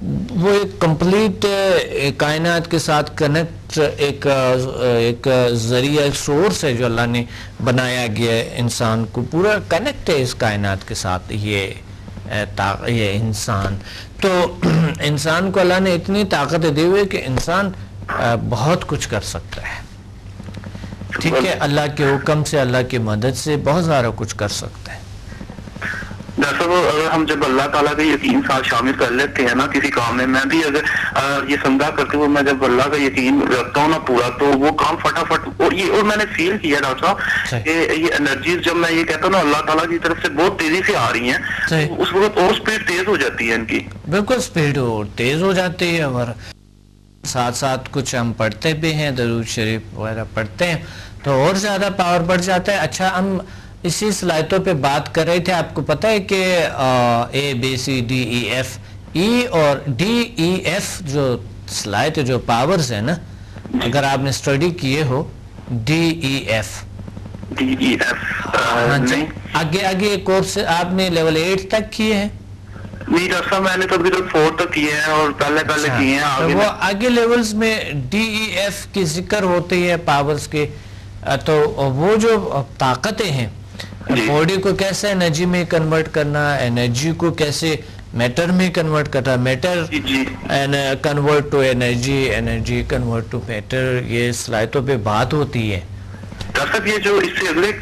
وہ ایک کمپلیٹ کائنات کے ساتھ کنیکٹ ایک ذریعہ سورس ہے جو اللہ نے بنایا گیا ہے انسان کو، پورا کنیکٹ ہے اس کائنات کے ساتھ یہ انسان. تو انسان کو اللہ نے اتنی طاقت دی ہوئی کہ انسان بہت کچھ کر سکتا ہے. ٹھیک ہے، اللہ کے حکم سے، اللہ کی مدد سے بہت سارا کچھ کر سکتا ہے. ڈاکٹر صاحب اگر ہم جب اللہ تعالیٰ کا یقین ساتھ شامل کر لیتے ہیں نا کسی کام میں بھی اگر یہ سمجھا کرتے ہوئے میں جب اللہ کا یقین رکھتا ہوں نا پورا، تو وہ کام فٹافٹ. اور میں نے فیل کیا ڈاکٹر صاحب کہ یہ انرجیز جب میں یہ کہتا ہوں نا اللہ تعالیٰ کی طرف سے بہت تیزی سے آ رہی ہیں، اس وقت اور سپیڈ تیز ہو جاتی ہے ان کی. بالکل سپیڈ اور تیز ہو جاتی ہے، اور ساتھ ساتھ کچھ ہم پڑھتے بھی ہیں، درود شریف وغیرہ پڑھتے ہیں تو اور زیادہ پاور بڑھ جاتا ہے. اچھا، ہم اسی صلاحیتوں پہ بات کر رہے تھے. آپ کو پتہ ہے کہ A B C D E F, E اور ڈی ای ایف جو صلاحیت جو پاورز ہیں نا، اگر آپ نے اسٹڈی کیے ہو ڈی ای ایف، ہاں جی، آگے کورس آپ نے لیول 8 تک کیے ہیں؟ نہیں ڈاکٹر صاحب، میں نے تو ابھی تک 4 تک کیے ہیں اور پہلے کیے ہیں. وہ آگے لیولز میں ڈی ای ایف کی ذکر ہوتی ہے پاورز کے. تو وہ جو طاقتیں ہیں، باڈی کو کیسے انرجی میں کنورٹ کرنا، انرجی کو کیسے میٹر میں کنورٹ کرنا، matter convert to energy, energy convert to matter, یہ صلاحیتوں پہ بات ہوتی ہے. ڈاکٹر صاحب یہ جو اس سے اگلے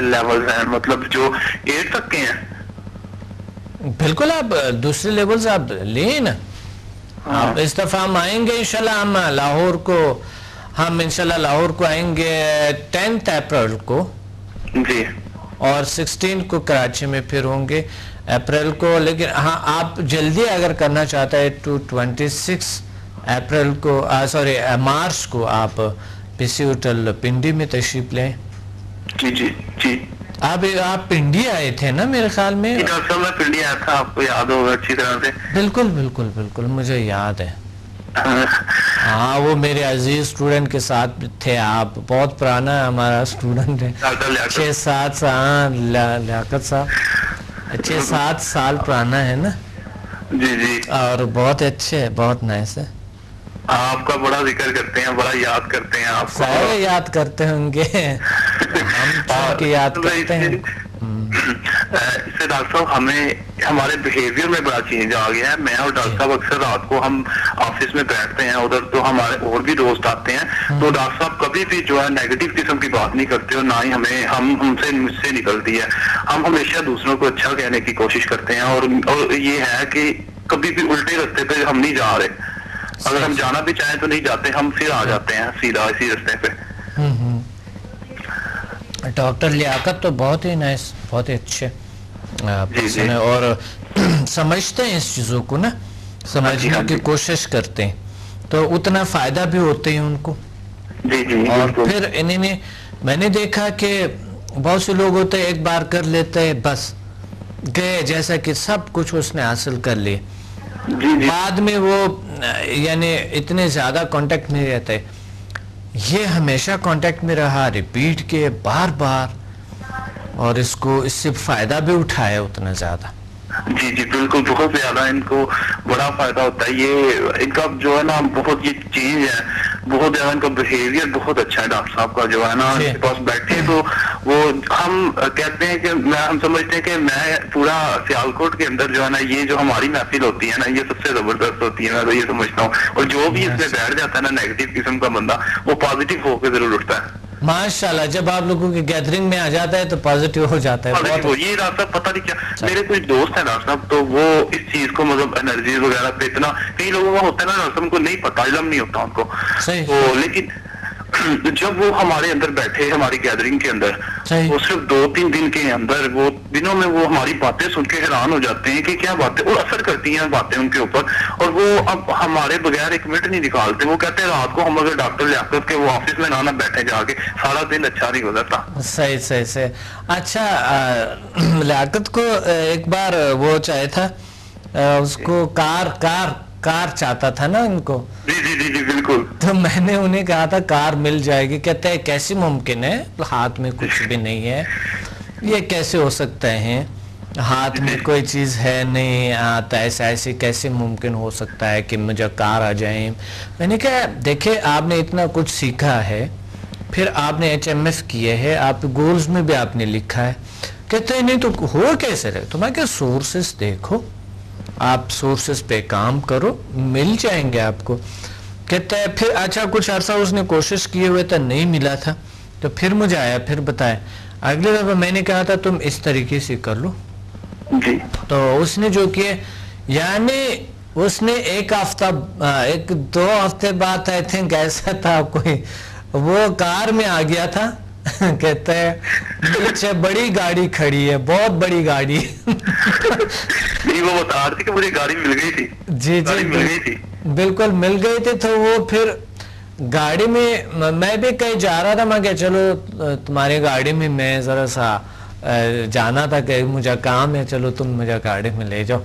لیولز ہیں، مطلب جو 8 تک کے ہیں، بالکل آپ دوسرے لیولز آپ لیں نا. آپ اس دفعہ ہم آئیں گے انشاءاللہ، ہم انشاءاللہ لاہور کو آئیں گے 10 اپریل کو جی، اور 16 کو کراچی میں پھر ہوں گے اپریل کو. لیکن ہاں آپ جلدی اگر کرنا چاہتا ہے تو 26 اپریل کو مارچ کو آپ پی سی ہوٹل پنڈی میں تشریف لیں. جی جی جی. آپ پنڈی آئے تھے نا میرے خیال میں؟ ڈاکٹر صاحب میں پنڈی آیا تھا، آپ کو یاد ہوگا اچھی طرح سے. بالکل بالکل بالکل مجھے یاد ہے. ہاں، وہ میرے عزیز اسٹوڈنٹ کے ساتھ تھے آپ. بہت پرانا ہمارا اسٹوڈنٹ ہے، 6-7 سال. لیاقت صاحب 6-7 سال پرانا ہے نا. جی جی. اور بہت اچھے ہے، بہت نائس ہے. آپ کا بڑا ذکر کرتے ہیں، بڑا یاد کرتے ہیں. آپ سارے یاد کرتے ہوں گے، ہم کی یاد کرتے ہیں. اس سے ڈاکٹر صاحب ہمارے بیہیویئر میں بڑا چینج آ گیا ہے. میں اور ڈاکٹر صاحب اکثر رات کو ہم آفس میں بیٹھتے ہیں ادھر، تو ہمارے اور بھی دوست آتے ہیں، تو ڈاکٹر صاحب کبھی بھی جو ہے نیگیٹو قسم کی بات نہیں کرتے، اور نہ ہی مجھ سے نکلتی ہے. ہم ہمیشہ دوسروں کو اچھا کہنے کی کوشش کرتے ہیں، اور یہ ہے کہ کبھی بھی الٹے رستے پہ ہم نہیں جا رہے. اگر ہم جانا بھی چاہیں تو نہیں جاتے، ہم پھر آ جاتے ہیں سیدھا اسی رستے پہ. ڈاکٹر لیاقت تو بہت ہی نائس، بہت ہی اچھے اور سمجھتے ہیں اس چیزوں کو نا، سمجھنے کی کوشش کرتے ہیں، تو اتنا فائدہ بھی ہوتے ہیں ان کو. اور پھر میں نے دیکھا کہ بہت سے لوگ ہوتے ہیں ایک بار کر لیتے ہیں بس گئے، جیسا کہ سب کچھ اس نے حاصل کر لیا، بعد میں وہ یعنی اتنے زیادہ کانٹیکٹ میں رہتے. یہ ہمیشہ کانٹیکٹ میں رہا، ریپیٹ کے بار بار، اور اس سے فائدہ بھی اٹھایا اتنا زیادہ. جی جی بالکل، بہت زیادہ ان کو بڑا فائدہ ہوتا ہے. یہ ان کا جو ہے نا بہت یہ چینج ہے، بہت زیادہ ان کا بیہیویئر بہت اچھا ہے ڈاکٹر صاحب کا. جو ہے نا ان کے پاس بیٹھے تو وہ ہم کہتے ہیں کہ ہم سمجھتے ہیں کہ میں پورا سیالکوٹ کے اندر جو ہے نا یہ جو ہماری محفل ہوتی ہے نا یہ سب سے زبردست ہوتی ہے، میں تو یہ سمجھتا ہوں. اور جو بھی اس میں بیٹھ جاتا ہے نا نیگیٹو قسم کا بندہ، وہ پازیٹیو ہو کے ضرور اٹھتا ہے. ماشاءاللہ، جب آپ لوگوں کی گیدرنگ میں آ جاتا ہے تو پازیٹیو ہو جاتا ہے. یہ ڈاکٹر صاحب پتہ نہیں کیا، میرے کچھ دوست ہیں ڈاکٹر صاحب، تو وہ اس چیز کو مطلب انرجیز وغیرہ پہ اتنا، کئی لوگوں کا ہوتا ہے نا ڈاکٹر صاحب، ان کو نہیں پتا، علم نہیں ہوتا ان کو. لیکن جب وہ ہمارے اندر بیٹھے ہماری گیدرنگ کے اندر، وہ صرف 2-3 دن کے اندر، وہ دنوں میں وہ ہماری باتیں سن کے حیران ہو جاتے ہیں کہ کیا باتیں، اور اثر کرتی ہیں باتیں ان کے اوپر. اور وہ اب ہمارے بغیر 1 منٹ نہیں نکالتے. وہ کہتے ہیں رات کو ہم اگر ڈاکٹر لیاقت کے وہ آفس میں نہ بیٹھے جا کے، سارا دن اچھا نہیں گزرتا. صحیح. اچھا، لیاقت کو ایک بار وہ چاہے تھا، اس کو کار چاہتا تھا نا ان کو. جی بالکل. تو میں نے انہیں کہا تھا کار مل جائے گی. کہتے ہیں کیسی ممکن ہے، ہاتھ میں کچھ بھی نہیں ہے، یہ کیسے ہو سکتا ہے. ہاتھ میں کوئی چیز ہے نہیں آتا، ایسے کیسے ممکن ہو سکتا ہے کہ مجھے کار آ جائیں. میں نے کہا دیکھیں آپ نے اتنا کچھ سیکھا ہے، پھر آپ نے HMF کیے ہے، آپ گولز میں بھی آپ نے لکھا ہے. کہتے ہیں نہیں تو ہو کیسے رہے؟ تو میں کہ سورسز دیکھو، آپ سورسز پہ کام کرو، مل جائیں گے آپ کو. کہتا ہے پھر اچھا کچھ عرصہ اس نے کوشش کیے ہوئے تھا، نہیں ملا تھا، تو پھر مجھے آیا، پھر بتایا. اگلے دفعہ میں نے کہا تھا تم اس طریقے سے کر لو، جی تو اس نے جو کیا، یعنی اس نے ایک ہفتہ 2 ہفتے بعد آئی تھنک ایسا تھا کوئی، وہ کار میں آ گیا تھا. کہتا ہے پیچھے بڑی گاڑی کھڑی ہے، بہت بڑی گاڑی. نہیں وہ بتا رہے تھے کہ مجھے گاڑی مل گئی تھی. جی گاڑی مل گئی تھی، بالکل مل گئی تھی. تو وہ پھر گاڑی میں میں بھی کہیں جا رہا تھا، میں کہ چلو تمہاری گاڑی میں میں ذرا سا جانا تھا کہ مجھے کام ہے، چلو تم مجھے گاڑی میں لے جاؤ.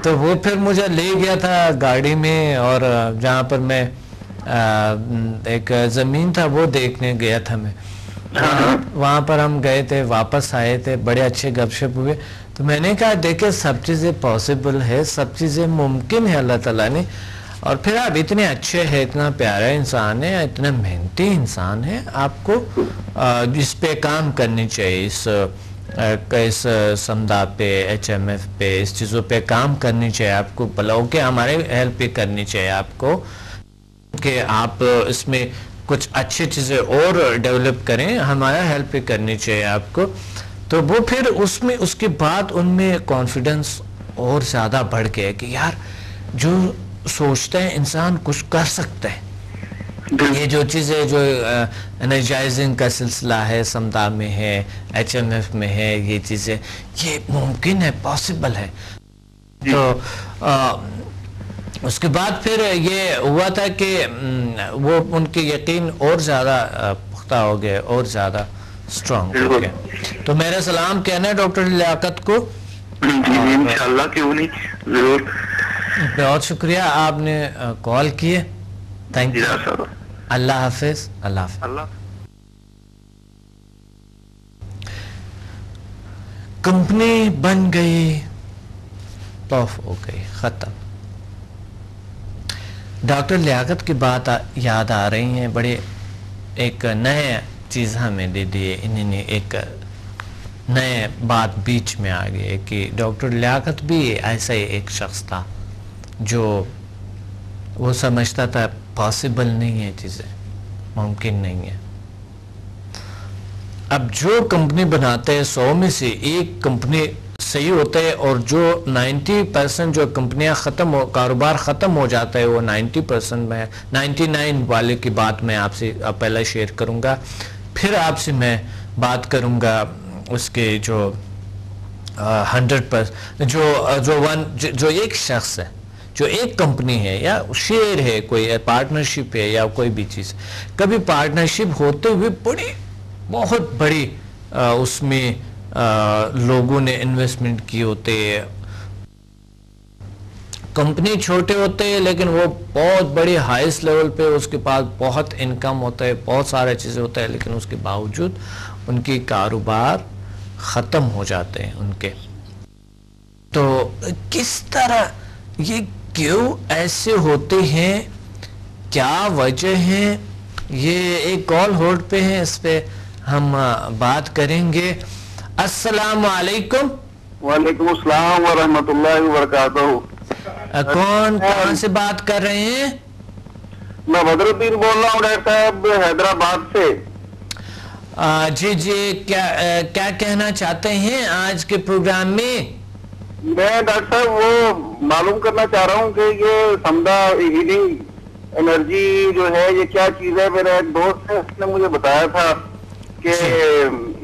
تو وہ پھر مجھے لے گیا تھا گاڑی میں، اور جہاں پر میں ایک زمین تھا وہ دیکھنے گیا تھا میں، وہاں پر ہم گئے تھے، واپس آئے تھے، بڑے اچھے گپ شپ ہوئے. تو میں نے کہا دیکھیں سب چیزیں پاسبل ہے، سب چیزیں ممکن ہے اللہ تعالیٰ نے. اور پھر آپ اتنے اچھے ہیں، اتنا پیارا انسان ہے، اتنا محنتی انسان ہے، آپ کو اس پہ کام کرنی چاہیے، اس سمدہ پہ، HMF پہ، اس چیزوں پہ کام کرنی چاہیے آپ کو. بلاؤ کہ ہمارے ہیلپ بھی کرنی چاہیے آپ کو کہ آپ اس میں کچھ اچھی چیزیں اور ڈیولپ کریں، ہمارا ہیلپ بھی کرنی چاہیے آپ کو. تو وہ پھر اس کے بعد ان میں کانفیڈنس اور زیادہ بڑھ گیا کہ یار جو سوچتا ہے انسان کچھ کر سکتا ہے. یہ جو چیزیں جو انرجائزنگ کا سلسلہ ہے سمدہ میں ہے، HMF میں ہے، یہ چیزیں یہ ممکن ہے، پاسبل ہے. تو اس کے بعد پھر یہ ہوا تھا کہ وہ ان کے یقین اور زیادہ پختہ ہو گئے، اور زیادہ اسٹرانگ ہو گئے. تو میرا سلام کہنا ہے ڈاکٹر لیاقت کو. انشاءاللہ کیوں نہیں، ضرور. بہت شکریہ آپ نے کال کیے. Thank you. اللہ حافظ. اللہ حافظ. کمپنی بن گئی، پاف ہو گئی، ختم. ڈاکٹر لیاقت کی بات یاد آ رہی ہیں، بڑے ایک نئے چیز ہمیں دے دیے انہوں نے، ایک نئے بات بیچ میں آ گئی کہ ڈاکٹر لیاقت بھی ایسا ہی ایک شخص تھا جو وہ سمجھتا تھا پاسبل نہیں ہے، چیزیں ممکن نہیں ہے. اب جو کمپنی بناتے ہیں 100 میں سے ایک کمپنی صحیح ہوتا ہے، اور جو 90% جو کمپنیاں کاروبار ختم ہو جاتا ہے وہ 90% میں 99 والے کی بات میں آپ سے پہلے شیئر کروں گا. پھر آپ سے میں بات کروں گا اس کے جو 100% جو ایک شخص ہے، جو ایک کمپنی ہے یا شیئر ہے، کوئی پارٹنرشپ ہے یا کوئی بھی چیز، کبھی پارٹنرشپ ہوتے ہوئے بہت بڑی اس میں لوگوں نے انویسٹمنٹ کی ہوتے ہیں. کمپنی چھوٹے ہوتے ہیں لیکن وہ بہت بڑی ہائیسٹ لیول پہ اس کے پاس بہت انکم ہوتا ہے، بہت سارے چیزیں ہوتا ہے، لیکن اس کے باوجود ان کی کاروبار ختم ہو جاتے ہیں ان کے. تو کس طرح یہ کیوں ایسے ہوتے ہیں، کیا وجہ ہے؟ یہ ایک کال ہولڈ پہ ہے، اس پہ ہم بات کریں گے. السلام علیکم. وعلیکم السلام ورحمۃ اللہ وبرکاتہ. کون کہاں سے بات کر رہے ہیں؟ میں بدر الدین بول رہا ہوں ڈاکٹر صاحب، حیدرآباد سے. جی کیا کہنا چاہتے ہیں آج کے پروگرام میں؟ میں ڈاکٹر صاحب وہ معلوم کرنا چاہ رہا ہوں کہ یہ سمدہ ہیلنگ انرجی جو ہے یہ کیا چیز ہے. میرا ایک دوست ہے، اس نے مجھے بتایا تھا کہ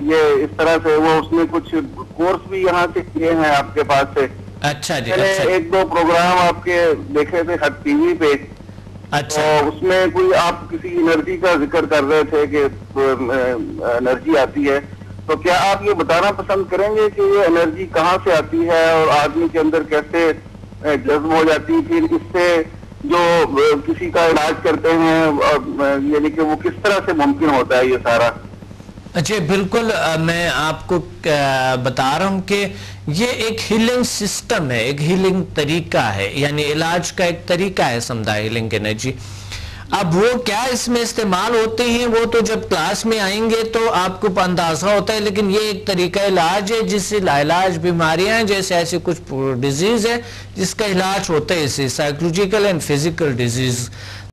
یہ اس طرح سے وہ اس نے کچھ کورس بھی یہاں سے کیے ہیں آپ کے پاس سے. اچھا جی. میں نے 1-2 پروگرام آپ کے دیکھے تھے ٹی وی پہ. اچھا. اس میں کوئی آپ کسی انرجی کا ذکر کر رہے تھے کہ انرجی آتی ہے، تو کیا آپ یہ بتانا پسند کریں گے کہ یہ انرجی کہاں سے آتی ہے اور آدمی کے اندر کیسے جذب ہو جاتی ہے؟ پھر اس سے جو کسی کا علاج کرتے ہیں یعنی کہ وہ کس طرح سے ممکن ہوتا ہے یہ سارا؟ جی بالکل، میں آپ کو بتا رہا ہوں کہ یہ ایک ہیلنگ سسٹم ہے، ایک ہیلنگ طریقہ ہے، یعنی علاج کا ایک طریقہ ہے سمدھا ہیلنگ انرجی۔ اب وہ کیا اس میں استعمال ہوتے ہیں وہ تو جب کلاس میں آئیں گے تو آپ کو اندازہ ہوتا ہے، لیکن یہ ایک طریقہ علاج ہے جس سے لاعلاج بیماریاں ہیں، جیسے ایسی کچھ ڈیزیز ہے جس کا علاج ہوتا ہے، اسے سائیکولوجیکل اینڈ فزیکل ڈیزیز۔